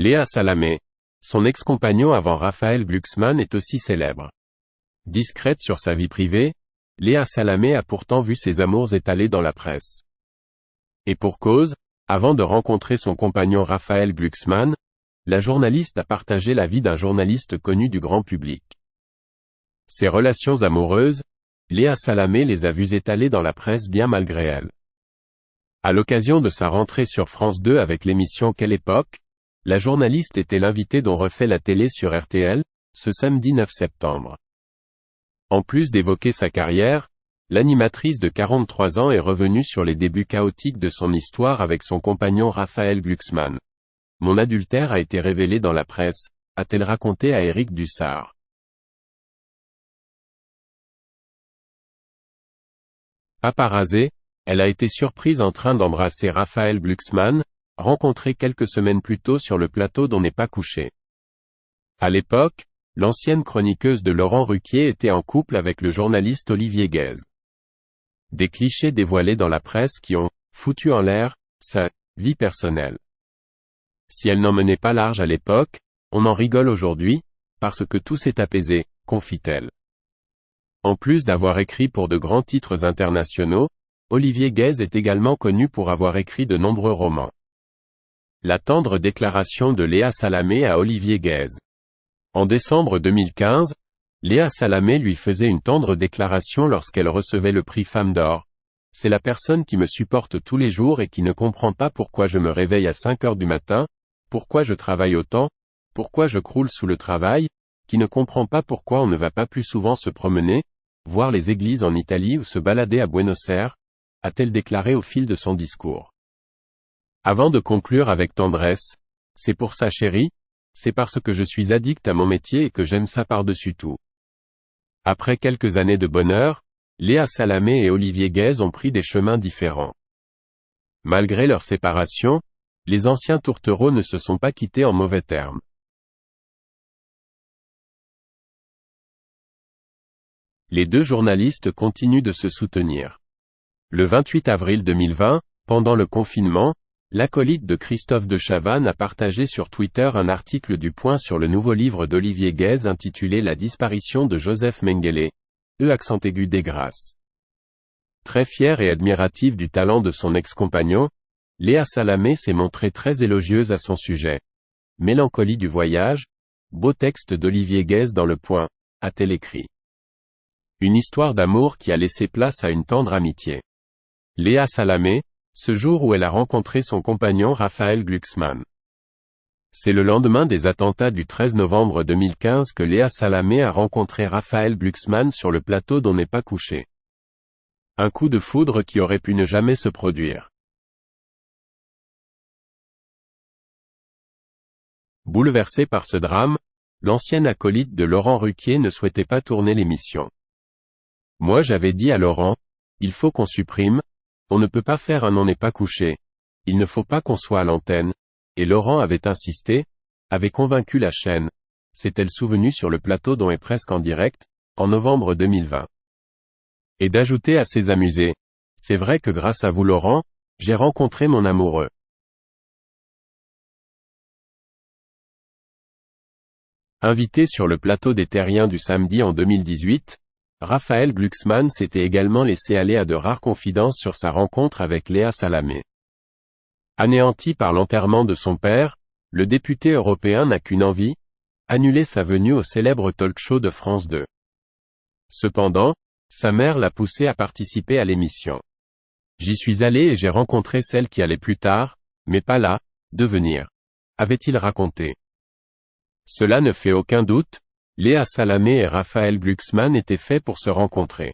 Léa Salamé, son ex-compagnon avant Raphaël Glucksmann est aussi célèbre. Discrète sur sa vie privée, Léa Salamé a pourtant vu ses amours étalés dans la presse. Et pour cause, avant de rencontrer son compagnon Raphaël Glucksmann, la journaliste a partagé la vie d'un journaliste connu du grand public. Ses relations amoureuses, Léa Salamé les a vues étalées dans la presse bien malgré elle. À l'occasion de sa rentrée sur France 2 avec l'émission Quelle époque, la journaliste était l'invitée dont refait la télé sur RTL, ce samedi 9 septembre. En plus d'évoquer sa carrière, l'animatrice de 43 ans est revenue sur les débuts chaotiques de son histoire avec son compagnon Raphaël Glucksmann. Mon adultère a été révélé dans la presse, a-t-elle raconté à Éric Dussart. Paparazée, elle a été surprise en train d'embrasser Raphaël Glucksmann, rencontré quelques semaines plus tôt sur le plateau d'On n'est pas couché. À l'époque, l'ancienne chroniqueuse de Laurent Ruquier était en couple avec le journaliste Olivier Guèze. Des clichés dévoilés dans la presse qui ont foutu en l'air sa vie personnelle. Si elle n'en menait pas large à l'époque, on en rigole aujourd'hui, parce que tout s'est apaisé, confie-t-elle. En plus d'avoir écrit pour de grands titres internationaux, Olivier Guèze est également connu pour avoir écrit de nombreux romans. La tendre déclaration de Léa Salamé à Olivier Guèze. En décembre 2015, Léa Salamé lui faisait une tendre déclaration lorsqu'elle recevait le prix Femme d'Or. C'est la personne qui me supporte tous les jours et qui ne comprend pas pourquoi je me réveille à 5 heures du matin, pourquoi je travaille autant, pourquoi je croule sous le travail, qui ne comprend pas pourquoi on ne va pas plus souvent se promener, voir les églises en Italie ou se balader à Buenos Aires, a-t-elle déclaré au fil de son discours. Avant de conclure avec tendresse, c'est pour ça chérie, c'est parce que je suis addict à mon métier et que j'aime ça par-dessus tout. Après quelques années de bonheur, Léa Salamé et Olivier Guèze ont pris des chemins différents. Malgré leur séparation, les anciens tourtereaux ne se sont pas quittés en mauvais termes. Les deux journalistes continuent de se soutenir. Le 28 avril 2020, pendant le confinement, l'acolyte de Christophe de Chavannes a partagé sur Twitter un article du Point sur le nouveau livre d'Olivier Guèze intitulé La disparition de Joseph Mengele, accent aigu des grâces. Très fière et admirative du talent de son ex-compagnon, Léa Salamé s'est montrée très élogieuse à son sujet. Mélancolie du voyage, beau texte d'Olivier Guèze dans le Point, a-t-elle écrit. Une histoire d'amour qui a laissé place à une tendre amitié. Léa Salamé, ce jour où elle a rencontré son compagnon Raphaël Glucksmann. C'est le lendemain des attentats du 13 novembre 2015 que Léa Salamé a rencontré Raphaël Glucksmann sur le plateau d'On n'est pas couché. Un coup de foudre qui aurait pu ne jamais se produire. Bouleversée par ce drame, l'ancienne acolyte de Laurent Ruquier ne souhaitait pas tourner l'émission. Moi j'avais dit à Laurent, il faut qu'on supprime, on ne peut pas faire un On n'est pas couché, il ne faut pas qu'on soit à l'antenne, et Laurent avait insisté, avait convaincu la chaîne, s'est-elle souvenue sur le plateau d'On est presque en direct, en novembre 2020. Et d'ajouter à ses amusés, c'est vrai que grâce à vous Laurent, j'ai rencontré mon amoureux. Invité sur le plateau des Terriens du samedi en 2018, Raphaël Glucksmann s'était également laissé aller à de rares confidences sur sa rencontre avec Léa Salamé. Anéanti par l'enterrement de son père, le député européen n'a qu'une envie, annuler sa venue au célèbre talk-show de France 2. Cependant, sa mère l'a poussé à participer à l'émission. J'y suis allé et j'ai rencontré celle qui allait plus tard, mais pas là, devenir, avait-il raconté. Cela ne fait aucun doute, Léa Salamé et Raphaël Glucksmann étaient faits pour se rencontrer.